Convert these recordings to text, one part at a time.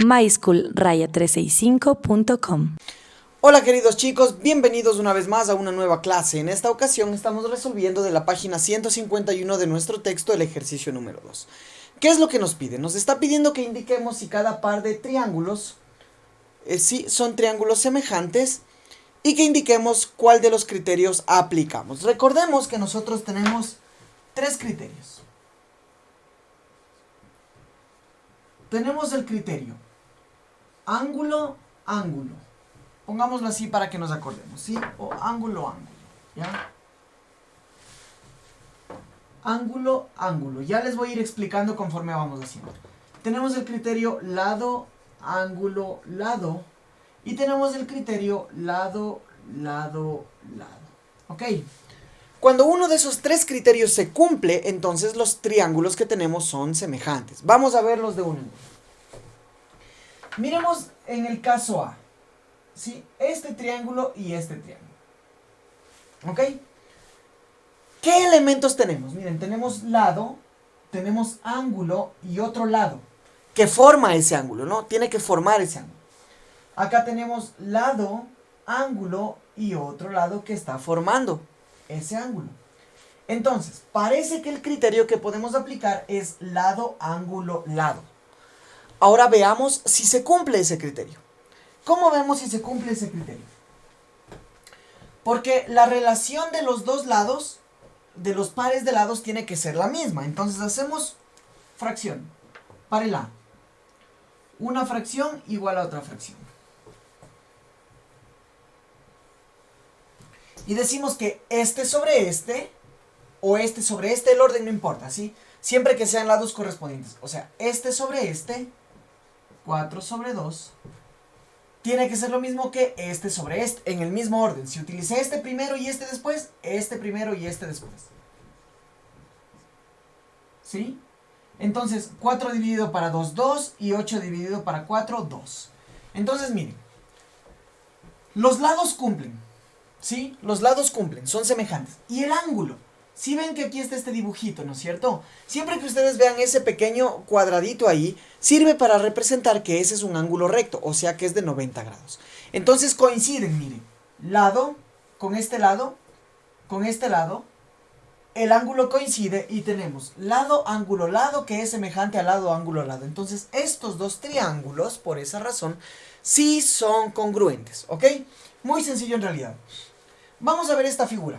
myschool-365.com. Hola queridos chicos, bienvenidos una vez más a una nueva clase. En esta ocasión estamos resolviendo de la página 151 de nuestro texto el ejercicio número 2. ¿Qué es lo que nos pide? Nos está pidiendo que indiquemos si cada par de triángulos son triángulos semejantes y que indiquemos cuál de los criterios aplicamos. Recordemos que nosotros tenemos tres criterios. Tenemos el criterio ángulo, ángulo. Pongámoslo así para que nos acordemos, ¿sí? O ángulo, ángulo, ¿ya? Ángulo, ángulo. Ya les voy a ir explicando conforme vamos haciendo. Tenemos el criterio lado, ángulo, lado. Y tenemos el criterio lado, lado, lado. ¿Ok? Cuando uno de esos tres criterios se cumple, entonces los triángulos que tenemos son semejantes. Vamos a verlos de uno en uno. Miremos en el caso A. ¿Sí? Este triángulo y este triángulo. ¿Ok? ¿Qué elementos tenemos? Miren, tenemos lado, tenemos ángulo y otro lado que forma ese ángulo, ¿no? Tiene que formar ese ángulo. Acá tenemos lado, ángulo y otro lado que está formando ese ángulo. Entonces, parece que el criterio que podemos aplicar es lado, ángulo, lado. Ahora veamos si se cumple ese criterio. ¿Cómo vemos si se cumple ese criterio? Porque la relación de los dos lados, de los pares de lados, tiene que ser la misma. Entonces hacemos fracción para el A. Una fracción igual a otra fracción. Y decimos que este sobre este, o este sobre este, el orden no importa, ¿sí? Siempre que sean lados correspondientes. O sea, este sobre este, 4 sobre 2, tiene que ser lo mismo que este sobre este, en el mismo orden. Si utilicé este primero y este después, este primero y este después. ¿Sí? Entonces, 4 dividido para 2, 2, y 8 dividido para 4, 2. Entonces, miren, los lados cumplen, ¿sí? Los lados cumplen, son semejantes. Y el ángulo, si ven que aquí está este dibujito, ¿no es cierto? Siempre que ustedes vean ese pequeño cuadradito ahí, sirve para representar que ese es un ángulo recto, o sea que es de 90 grados. Entonces coinciden, miren, lado, con este lado, el ángulo coincide y tenemos lado, ángulo, lado, que es semejante a lado, ángulo, lado. Entonces estos dos triángulos, por esa razón, sí son congruentes, ¿ok? Muy sencillo en realidad. Vamos a ver esta figura.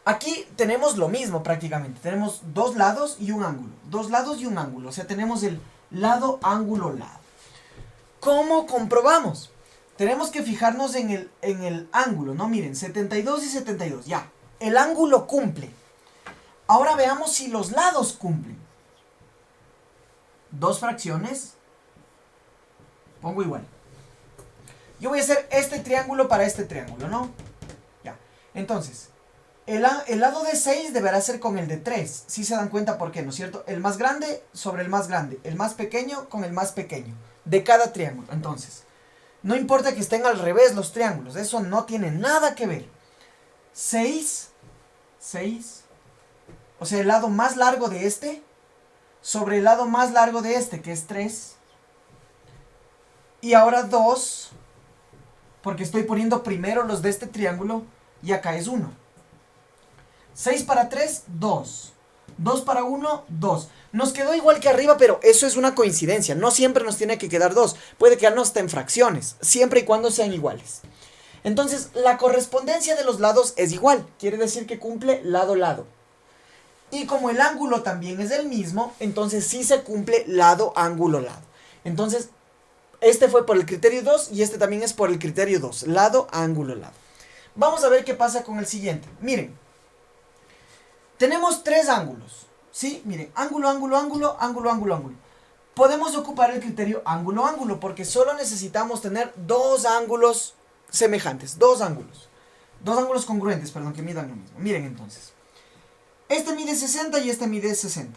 Aquí tenemos lo mismo prácticamente. Tenemos dos lados y un ángulo. Dos lados y un ángulo. O sea, tenemos el lado, ángulo, lado. ¿Cómo comprobamos? Tenemos que fijarnos en el ángulo, ¿no? Miren, 72 y 72. Ya. El ángulo cumple. Ahora veamos si los lados cumplen. Dos fracciones. Pongo igual. Yo voy a hacer este triángulo para este triángulo, ¿no? Ya. Entonces, el lado de 6 deberá ser con el de 3. Si se dan cuenta por qué, ¿no es cierto? El más grande sobre el más grande. El más pequeño con el más pequeño. De cada triángulo. Entonces, no importa que estén al revés los triángulos. Eso no tiene nada que ver. 6. O sea, el lado más largo de este sobre el lado más largo de este, que es 3. Y ahora 2. Porque estoy poniendo primero los de este triángulo. Y acá es 1. 6 para 3, 2. 2 para 1, 2. Nos quedó igual que arriba, pero eso es una coincidencia. No siempre nos tiene que quedar 2. Puede quedarnos hasta en fracciones, siempre y cuando sean iguales. Entonces, la correspondencia de los lados es igual. Quiere decir que cumple lado, lado. Y como el ángulo también es el mismo, entonces sí se cumple lado, ángulo, lado. Entonces, este fue por el criterio 2 y este también es por el criterio 2. Lado, ángulo, lado. Vamos a ver qué pasa con el siguiente. Miren. Tenemos tres ángulos, ¿sí? Miren, ángulo, ángulo, ángulo, ángulo, ángulo, ángulo. Podemos ocupar el criterio ángulo, ángulo, porque solo necesitamos tener dos ángulos semejantes, dos ángulos congruentes, perdón, que midan lo mismo. Miren entonces, este mide 60 y este mide 60.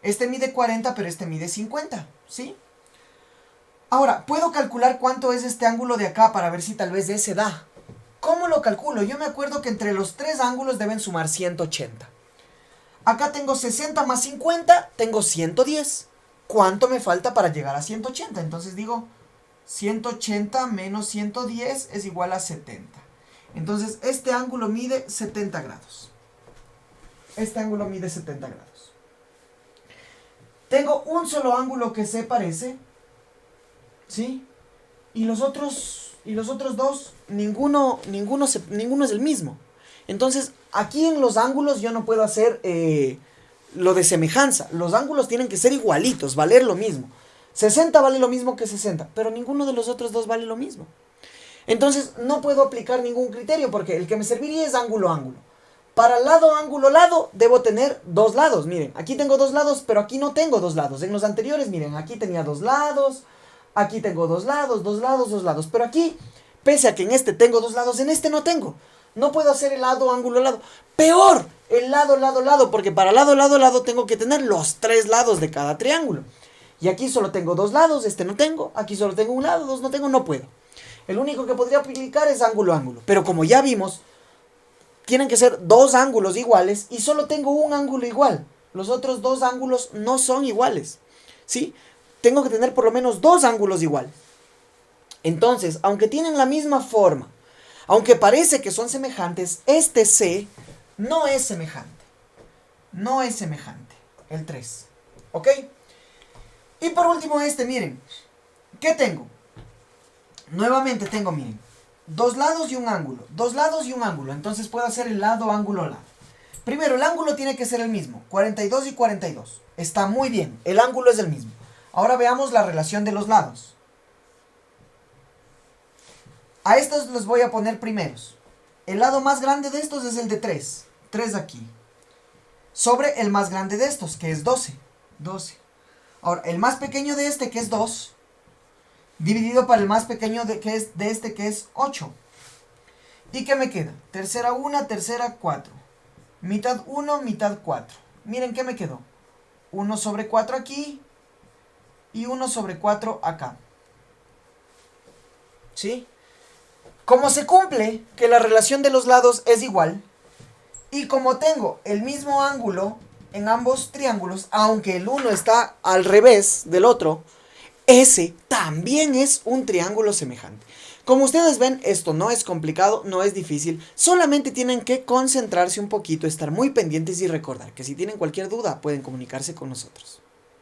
Este mide 40, pero este mide 50, ¿sí? Ahora, ¿puedo calcular cuánto es este ángulo de acá para ver si tal vez ese da? ¿Cómo lo calculo? Yo me acuerdo que entre los tres ángulos deben sumar 180. Acá tengo 60 más 50, tengo 110. ¿cuánto me falta para llegar a 180? Entonces digo, 180 menos 110 es igual a 70. Entonces este ángulo mide 70 grados. Este ángulo mide 70 grados. Tengo un solo ángulo que se parece, ¿sí? Y los otros dos, ninguno es el mismo. Entonces, aquí en los ángulos yo no puedo hacer lo de semejanza. Los ángulos tienen que ser igualitos, valer lo mismo. 60 vale lo mismo que 60, pero ninguno de los otros dos vale lo mismo. Entonces, no puedo aplicar ningún criterio, porque el que me serviría es ángulo-ángulo. Para lado, ángulo, lado, debo tener dos lados. Miren, aquí tengo dos lados, pero aquí no tengo dos lados. En los anteriores, miren, aquí tenía dos lados. Aquí tengo dos lados, dos lados, dos lados. Pero aquí, pese a que en este tengo dos lados, en este no tengo. No puedo hacer el lado, ángulo, lado. Peor, el lado, lado, lado. Porque para lado, lado, lado tengo que tener los tres lados de cada triángulo. Y aquí solo tengo dos lados, este no tengo. Aquí solo tengo un lado, dos no tengo, no puedo. El único que podría aplicar es ángulo, ángulo. Pero como ya vimos, tienen que ser dos ángulos iguales y solo tengo un ángulo igual. Los otros dos ángulos no son iguales. ¿Sí? Tengo que tener por lo menos dos ángulos igual. Entonces, aunque tienen la misma forma, aunque parece que son semejantes, este C no es semejante. No es semejante. El 3. ¿Ok? Y por último miren. ¿Qué tengo? Nuevamente tengo, miren, dos lados y un ángulo. Dos lados y un ángulo. Entonces puedo hacer el lado, ángulo, lado. Primero, el ángulo tiene que ser el mismo. 42 y 42. Está muy bien. El ángulo es el mismo. Ahora veamos la relación de los lados. A estos los voy a poner primeros. El lado más grande de estos es el de 3. 3 aquí. Sobre el más grande de estos, que es 12. 12. Ahora, el más pequeño de este, que es 2, dividido para el más pequeño de este, que es 8. ¿Y qué me queda? Tercera 1, tercera 4. Mitad 1, mitad 4. Miren qué me quedó. 1 sobre 4 aquí. Y 1 sobre 4 acá. ¿Sí? Como se cumple que la relación de los lados es igual, y como tengo el mismo ángulo en ambos triángulos, aunque el uno está al revés del otro, ese también es un triángulo semejante. Como ustedes ven, esto no es complicado, no es difícil, solamente tienen que concentrarse un poquito, estar muy pendientes y recordar que si tienen cualquier duda pueden comunicarse con nosotros.